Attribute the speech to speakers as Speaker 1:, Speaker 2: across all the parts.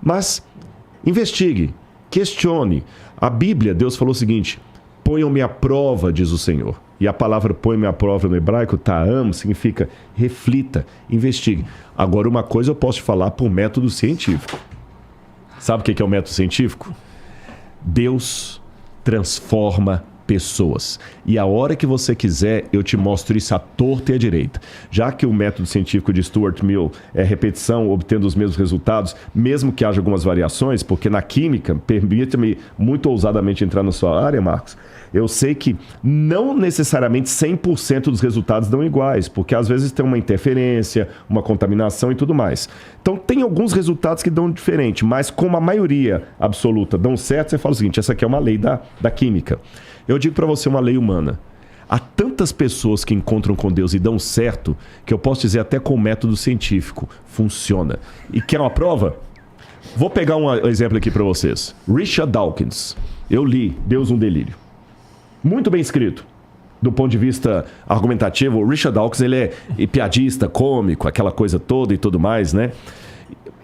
Speaker 1: Mas investigue, questione. A Bíblia, Deus falou o seguinte: ponham-me à prova, diz o Senhor. E a palavra põe-me à prova no hebraico, ta'am, significa reflita, investigue. Agora, uma coisa eu posso te falar por método científico. Sabe o que é o método científico? Deus transforma pessoas. E a hora que você quiser, eu te mostro isso à torta e à direita. Já que o método científico de Stuart Mill é repetição, obtendo os mesmos resultados, mesmo que haja algumas variações, porque na química, permita-me muito ousadamente entrar na sua área, Marcos, eu sei que não necessariamente 100% dos resultados dão iguais, porque às vezes tem uma interferência, uma contaminação e tudo mais. Então tem alguns resultados que dão diferente, mas como a maioria absoluta dão certo, você fala o seguinte: essa aqui é uma lei da química. Eu digo para você uma lei humana. Há tantas pessoas que encontram com Deus e dão certo, que eu posso dizer até com o método científico, funciona. E quer uma prova? Vou pegar um exemplo aqui para vocês. Richard Dawkins. Eu li Deus um Delírio. Muito bem escrito. Do ponto de vista argumentativo, o Richard Dawkins, ele é piadista, cômico, aquela coisa toda e tudo mais, né?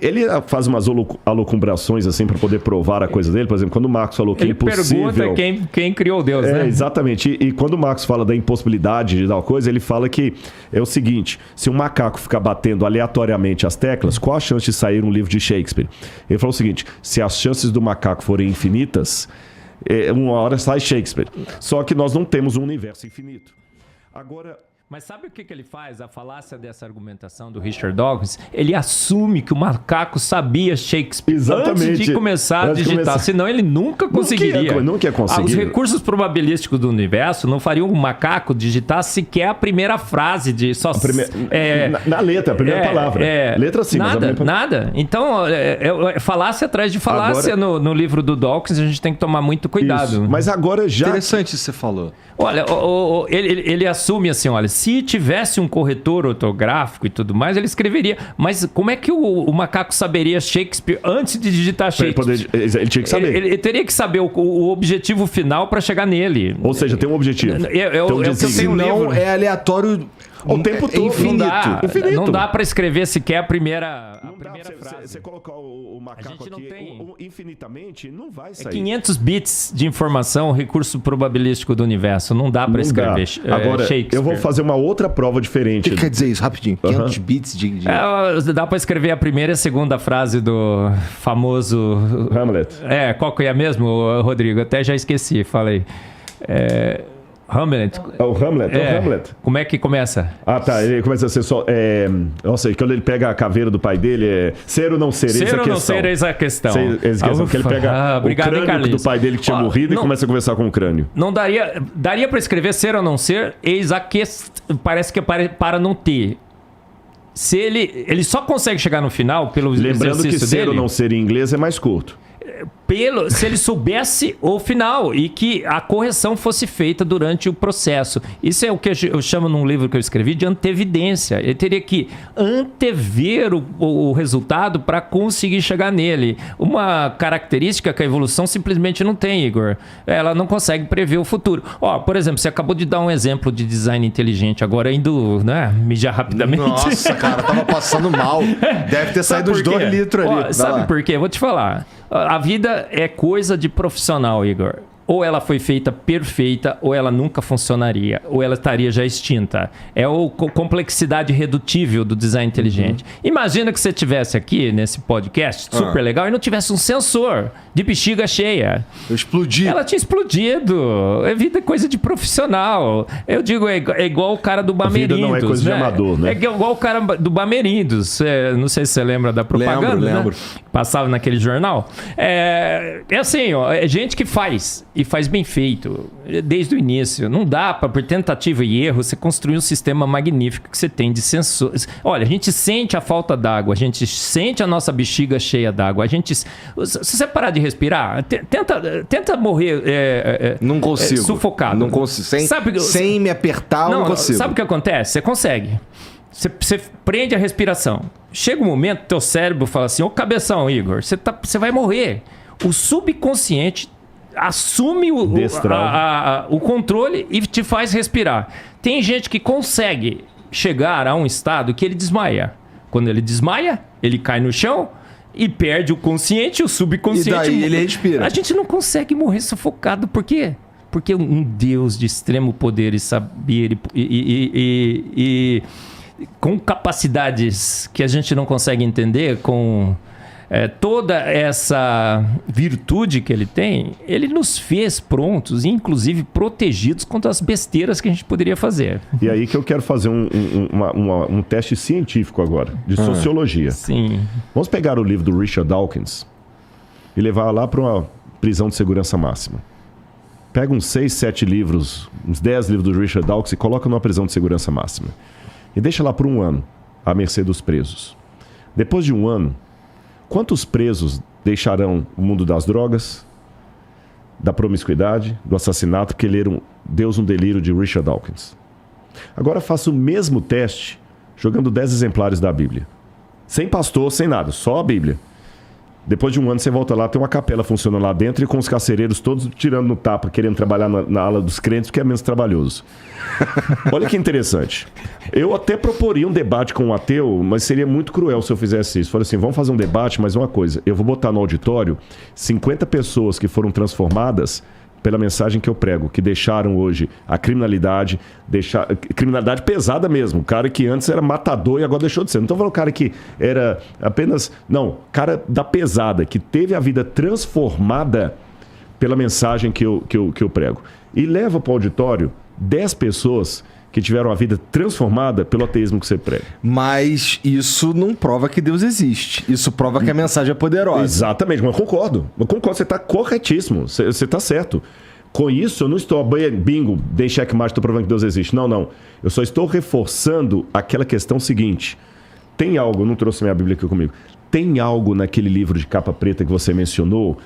Speaker 1: Ele faz umas alocumbrações assim para poder provar a coisa dele. Por exemplo, quando o Marcos falou que é impossível...
Speaker 2: Ele pergunta quem criou Deus, né?
Speaker 1: Exatamente. E quando o Marcos fala da impossibilidade de tal coisa, ele fala que é o seguinte: se um macaco ficar batendo aleatoriamente as teclas, qual a chance de sair um livro de Shakespeare? Ele falou o seguinte: se as chances do macaco forem infinitas, uma hora sai Shakespeare. Só que nós não temos um universo infinito. Agora...
Speaker 2: Mas sabe o que ele faz? A falácia dessa argumentação do Richard Dawkins, ele assume que o macaco sabia Shakespeare antes de começar a digitar, senão ele nunca conseguiria.
Speaker 1: Nunca ia conseguir.
Speaker 2: Os recursos probabilísticos do universo não fariam o macaco digitar sequer a primeira frase de só...
Speaker 1: Na letra, a primeira palavra. Letra sim.
Speaker 2: Nada. Então, falácia atrás de falácia. Agora, no livro do Dawkins, a gente tem que tomar muito cuidado.
Speaker 1: Isso. Mas agora já...
Speaker 3: Interessante isso que você falou.
Speaker 2: Olha, ele assume assim, olha, se tivesse um corretor ortográfico e tudo mais, ele escreveria. Mas como é que o macaco saberia Shakespeare antes de digitar Shakespeare?
Speaker 1: Ele tinha que saber.
Speaker 2: Ele teria que saber o objetivo final para chegar nele.
Speaker 1: Ou seja, tem um objetivo.
Speaker 3: Não é aleatório
Speaker 1: o tempo todo.
Speaker 2: Infinito. Não dá para escrever sequer a primeira frase.
Speaker 1: Você colocar o macaco aqui infinitamente, não vai sair.
Speaker 2: 500 bits de informação, o recurso probabilístico do universo. Não dá para escrever
Speaker 1: Agora,
Speaker 2: Shakespeare.
Speaker 1: Eu vou fazer uma outra prova diferente.
Speaker 3: O que quer dizer isso? Rapidinho. 500 bits de...
Speaker 2: dá para escrever a primeira e a segunda frase do famoso...
Speaker 1: Hamlet.
Speaker 2: Qual que é mesmo, Rodrigo? Até já esqueci, falei. Hamlet.
Speaker 1: É o Hamlet?
Speaker 2: Como é que começa?
Speaker 1: Tá. Ele começa a ser só... Nossa, quando ele pega a caveira do pai dele, ser ou não ser,
Speaker 2: ser ou não ser, eis a questão.
Speaker 1: Porque ele pega o crânio do pai dele que tinha morrido e começa a conversar com o crânio.
Speaker 2: Não daria para escrever ser ou não ser, eis a questão. Parece que para não ter. Se ele só consegue chegar no final pelo
Speaker 1: Lembrando que ser ou não ser em inglês é mais curto.
Speaker 2: Se ele soubesse o final e que a correção fosse feita durante o processo. Isso é o que eu chamo num livro que eu escrevi de antevidência. Ele teria que antever o resultado para conseguir chegar nele. Uma característica que a evolução simplesmente não tem, Igor. Ela não consegue prever o futuro. Por exemplo, você acabou de dar um exemplo de design inteligente, agora indo mijar rapidamente.
Speaker 3: Nossa, cara, tava passando mal. Deve ter saído uns 2 litros ali.
Speaker 2: Sabe por quê? Vou te falar. A vida é coisa de profissional, Igor. Ou ela foi feita perfeita, ou ela nunca funcionaria, ou ela estaria já extinta. É a complexidade redutível do design inteligente. Imagina que você tivesse aqui, nesse podcast, super legal, e não tivesse um sensor de bexiga cheia. Ela tinha explodido. É vida coisa de profissional. Eu digo, é igual o cara do Bamerindos.
Speaker 1: A vida não é coisa de amador, né?
Speaker 2: É igual o cara do Bamerindos. Não sei se você lembra da propaganda,
Speaker 3: lembro.
Speaker 2: Né? Passava naquele jornal. É assim, é gente que faz. E faz bem feito, desde o início. Não dá para, por tentativa e erro, você construir um sistema magnífico que você tem de sensores. Olha, a gente sente a falta d'água, a gente sente a nossa bexiga cheia d'água. Se você parar de respirar, tenta morrer
Speaker 3: não consigo.
Speaker 2: Sufocado.
Speaker 3: Não consigo. Sem me apertar, eu não consigo.
Speaker 2: Sabe o que acontece? Você consegue. Você prende a respiração. Chega um momento, teu cérebro fala assim: ô cabeção, Igor, você vai morrer. O subconsciente assume o controle e te faz respirar. Tem gente que consegue chegar a um estado que ele desmaia. Quando ele desmaia, ele cai no chão, e perde o consciente, o subconsciente.
Speaker 3: E daí ele respira.
Speaker 2: A gente não consegue morrer sufocado. Por quê? Porque um Deus de extremo poder e saber e com capacidades que a gente não consegue entender, com toda essa virtude que ele tem, ele nos fez prontos, inclusive protegidos contra as besteiras que a gente poderia fazer.
Speaker 1: E aí que eu quero fazer um teste científico agora, de sociologia.
Speaker 2: Sim.
Speaker 1: Vamos pegar o livro do Richard Dawkins e levar lá para uma prisão de segurança máxima. Pega uns 6, 7 livros, uns 10 livros do Richard Dawkins e coloca numa prisão de segurança máxima. E deixa lá por 1 ano, à mercê dos presos. Depois de 1 ano, quantos presos deixarão o mundo das drogas, da promiscuidade, do assassinato, porque leram Deus um delírio de Richard Dawkins? Agora faça o mesmo teste jogando 10 exemplares da Bíblia. Sem pastor, sem nada, só a Bíblia. Depois de 1 ano você volta lá, tem uma capela funcionando lá dentro e com os carcereiros todos tirando no tapa, querendo trabalhar na ala dos crentes, porque é menos trabalhoso. Olha que interessante. Eu até proporia um debate com um ateu, mas seria muito cruel se eu fizesse isso. Falei assim, vamos fazer um debate, mas uma coisa, eu vou botar no auditório 50 pessoas que foram transformadas pela mensagem que eu prego, que deixaram hoje a criminalidade, criminalidade pesada mesmo, o cara que antes era matador e agora deixou de ser. Não estou falando o cara que era apenas... Não, cara da pesada, que teve a vida transformada pela mensagem que eu prego. E leva para o auditório 10 pessoas que tiveram a vida transformada pelo ateísmo que você prega.
Speaker 3: Mas isso não prova que Deus existe. Isso prova que a mensagem é poderosa.
Speaker 1: Exatamente, mas eu concordo, você está corretíssimo, você está certo. Com isso, eu não estou, bingo, dei checkmate, estou provando que Deus existe. Não. Eu só estou reforçando aquela questão seguinte. Tem algo, eu não trouxe minha Bíblia aqui comigo, tem algo naquele livro de capa preta que você mencionou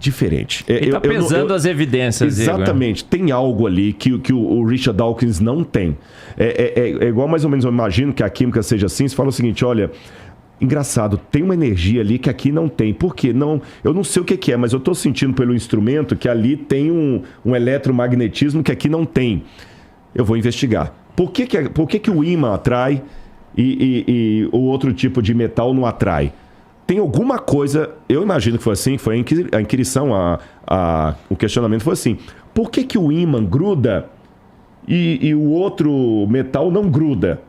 Speaker 1: diferente.
Speaker 2: Ele está pesando as evidências.
Speaker 1: Exatamente.
Speaker 2: Igor.
Speaker 1: Tem algo ali que o Richard Dawkins não tem. É igual mais ou menos, eu imagino que a química seja assim. Você fala o seguinte, olha, engraçado, tem uma energia ali que aqui não tem. Por quê? Não, eu não sei o que é, mas eu estou sentindo pelo instrumento que ali tem um eletromagnetismo que aqui não tem. Eu vou investigar. Por que o ímã atrai e o outro tipo de metal não atrai? Tem alguma coisa, eu imagino que foi assim, foi a inquirição, o questionamento foi assim. Por que o ímã gruda e o outro metal não gruda?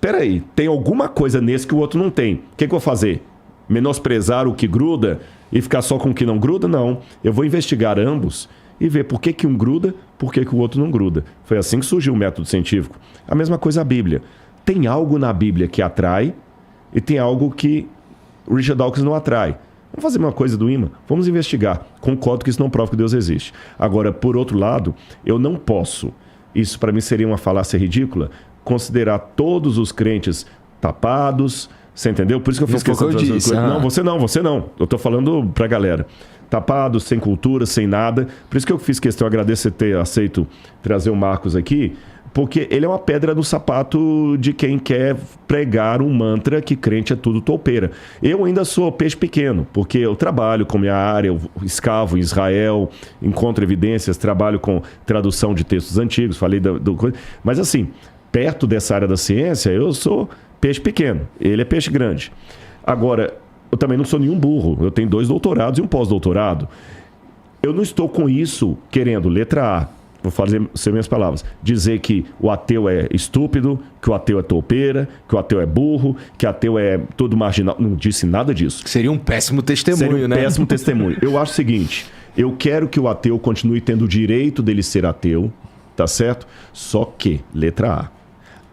Speaker 1: Peraí, tem alguma coisa nesse que o outro não tem. O que eu vou fazer? Menosprezar o que gruda e ficar só com o que não gruda? Não. Eu vou investigar ambos e ver por que um gruda, por que o outro não gruda. Foi assim que surgiu o método científico. A mesma coisa a Bíblia. Tem algo na Bíblia que atrai e tem algo que o Richard Dawkins não atrai. Vamos fazer uma coisa do ímã? Vamos investigar. Concordo que isso não prova que Deus existe. Agora, por outro lado, eu não posso, isso para mim seria uma falácia ridícula, considerar todos os crentes tapados, você entendeu? Por isso que eu fiz questão de trazer coisa. Não, você não. Eu tô falando pra galera. Tapados, sem cultura, sem nada. Por isso que eu fiz questão, eu agradeço você ter aceito trazer o Marcos aqui, porque ele é uma pedra no sapato de quem quer pregar um mantra que crente é tudo toupeira. Eu ainda sou peixe pequeno, porque eu trabalho com minha área, eu escavo em Israel, encontro evidências, trabalho com tradução de textos antigos, falei do coisa. Mas assim, perto dessa área da ciência, eu sou peixe pequeno, ele é peixe grande. Agora, eu também não sou nenhum burro, eu tenho 2 doutorados e um pós-doutorado. Eu não estou com isso querendo, letra A, vou fazer sem minhas palavras, dizer que o ateu é estúpido, que o ateu é toupeira, que o ateu é burro, que o ateu é todo marginal. Não disse nada disso.
Speaker 3: Seria um péssimo testemunho, né?
Speaker 1: Péssimo testemunho. Eu acho o seguinte, eu quero que o ateu continue tendo o direito dele ser ateu, tá certo? Só que, letra A.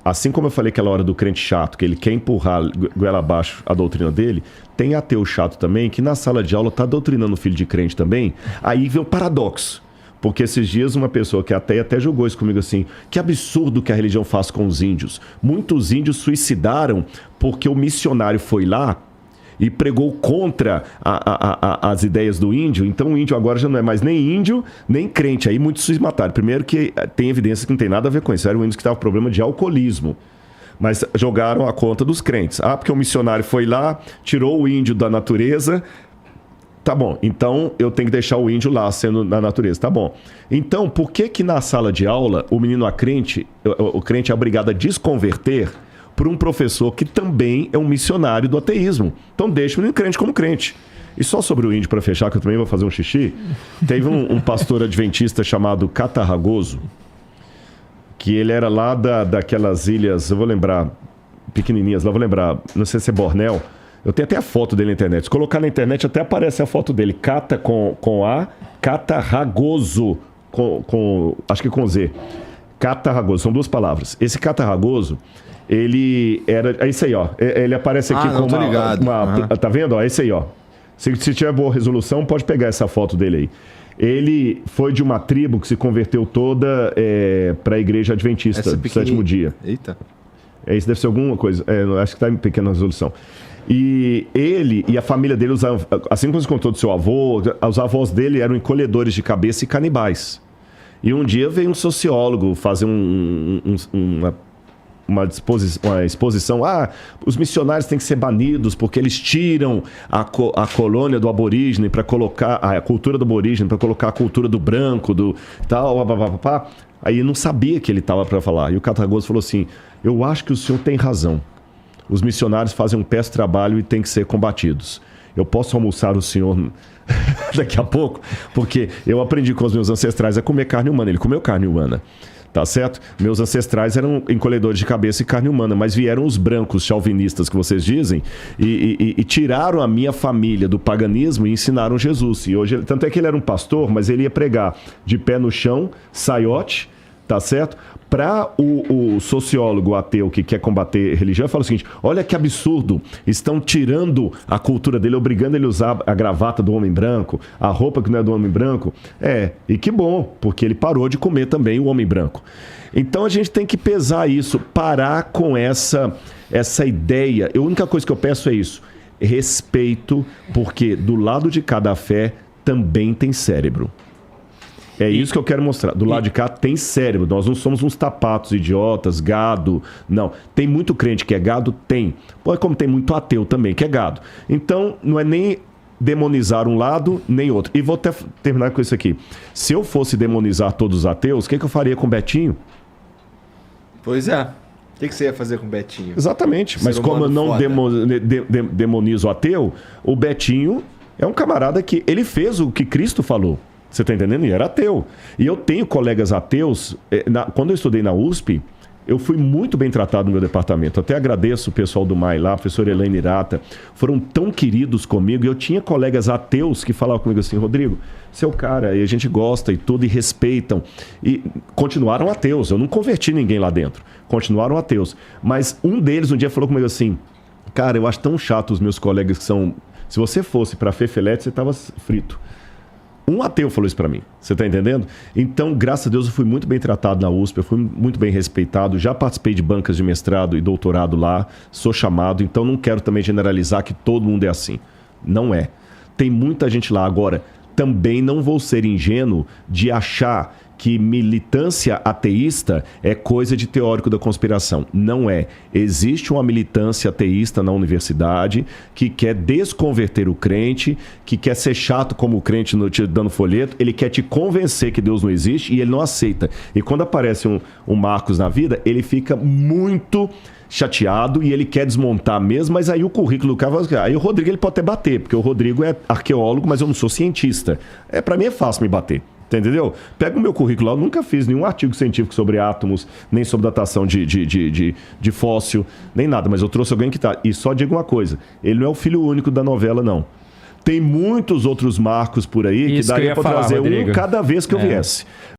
Speaker 1: Assim como eu falei aquela hora do crente chato, que ele quer empurrar goela abaixo a doutrina dele, tem ateu chato também, que na sala de aula está doutrinando o filho de crente também. Aí vem o paradoxo. Porque esses dias uma pessoa que até jogou isso comigo assim, que absurdo que a religião faz com os índios. Muitos índios suicidaram porque o missionário foi lá e pregou contra as ideias do índio. Então o índio agora já não é mais nem índio, nem crente. Aí muitos se mataram. Primeiro que tem evidência que não tem nada a ver com isso. Eram índios que estavam com problema de alcoolismo. Mas jogaram a conta dos crentes. Porque o missionário foi lá, tirou o índio da natureza. Tá bom, então eu tenho que deixar o índio lá sendo na natureza. Tá bom. Então, por que na sala de aula o menino crente é obrigado a desconverter por um professor que também é um missionário do ateísmo. Então deixa o menino crente como crente. E só sobre o índio, para fechar, que eu também vou fazer um xixi, teve um pastor adventista chamado Catarragoso, que ele era lá daquelas ilhas, eu vou lembrar, pequenininhas, lá vou lembrar, não sei se é Bornéu, eu tenho até a foto dele na internet. Se colocar na internet até aparece a foto dele, Catarragoso, acho que com Z. Catarragoso, são duas palavras. Esse Catarragoso, ele era, é isso aí, ó, ele aparece aqui com tá vendo, ó, é isso aí, ó. Se tiver boa resolução, pode pegar essa foto dele aí. Ele foi de uma tribo que se converteu toda para a igreja adventista do sétimo dia.
Speaker 3: Eita.
Speaker 1: Isso deve ser alguma coisa. Acho que está em pequena resolução. E ele e a família dele usavam, assim como você contou do seu avô, os avós dele eram encolhedores de cabeça e canibais. E um dia veio um sociólogo fazer uma exposição. Os missionários têm que ser banidos porque eles tiram a colônia do aborígene para colocar a cultura do aborígene, para colocar a cultura do branco, do tal, Aí não sabia que ele estava para falar. E o Catarragoso falou assim: eu acho que o senhor tem razão. Os missionários fazem um péssimo trabalho e têm que ser combatidos. Eu posso almoçar o senhor daqui a pouco? Porque eu aprendi com os meus ancestrais a comer carne humana. Ele comeu carne humana. Tá certo? Meus ancestrais eram encolhedores de cabeça e carne humana, mas vieram os brancos chauvinistas que vocês dizem e tiraram a minha família do paganismo e ensinaram Jesus. E hoje, tanto é que ele era um pastor, mas ele ia pregar de pé no chão, saiote, tá certo? Para o sociólogo ateu que quer combater religião, fala o seguinte: olha que absurdo, estão tirando a cultura dele, obrigando ele a usar a gravata do homem branco, a roupa que não é do homem branco. E que bom, porque ele parou de comer também o homem branco. Então a gente tem que pesar isso, parar com essa ideia. A única coisa que eu peço é isso: respeito, porque do lado de cada fé também tem cérebro. É isso que eu quero mostrar. Do lado de cá tem cérebro. Nós não somos uns tapatos, idiotas, gado. Não. Tem muito crente que é gado? Tem. Como tem muito ateu também que é gado. Então, não é nem demonizar um lado, nem outro. E vou até terminar com isso aqui. Se eu fosse demonizar todos os ateus, o que eu faria com o Betinho?
Speaker 3: Pois é. O que você ia fazer com o Betinho?
Speaker 1: Exatamente. Mas como eu não demonizo o ateu, o Betinho é um camarada que ele fez o que Cristo falou. Você está entendendo? E era ateu. E eu tenho colegas ateus. Quando eu estudei na USP, eu fui muito bem tratado no meu departamento. Até agradeço o pessoal do MAI lá, a professora Elaine Irata. Foram tão queridos comigo. E eu tinha colegas ateus que falavam comigo assim: Rodrigo, seu cara, e a gente gosta e tudo, e respeitam. E continuaram ateus. Eu não converti ninguém lá dentro. Continuaram ateus. Mas um deles um dia falou comigo assim: cara, eu acho tão chato os meus colegas que são... Se você fosse para Fefelete, você estava frito. Um ateu falou isso pra mim, você tá entendendo? Então, graças a Deus, eu fui muito bem tratado na USP, eu fui muito bem respeitado, já participei de bancas de mestrado e doutorado lá, sou chamado, então não quero também generalizar que todo mundo é assim. Não é. Tem muita gente lá. Agora, também não vou ser ingênuo de achar que militância ateísta é coisa de teórico da conspiração. Não é. Existe uma militância ateísta na universidade que quer desconverter o crente, que quer ser chato como o crente te dando folheto, ele quer te convencer que Deus não existe e ele não aceita. E quando aparece um Marcos na vida, ele fica muito chateado e ele quer desmontar mesmo, mas aí o currículo do cara... Aí o Rodrigo ele pode até bater, porque o Rodrigo é arqueólogo, mas eu não sou cientista. Para mim é fácil me bater. Entendeu? Pega o meu currículo lá, eu nunca fiz nenhum artigo científico sobre átomos, nem sobre datação de fóssil, nem nada, mas eu trouxe alguém que tá. E só digo uma coisa: ele não é o filho único da novela, não. Tem muitos outros Marcos por aí que daria para trazer Rodrigo. Um cada vez que eu viesse.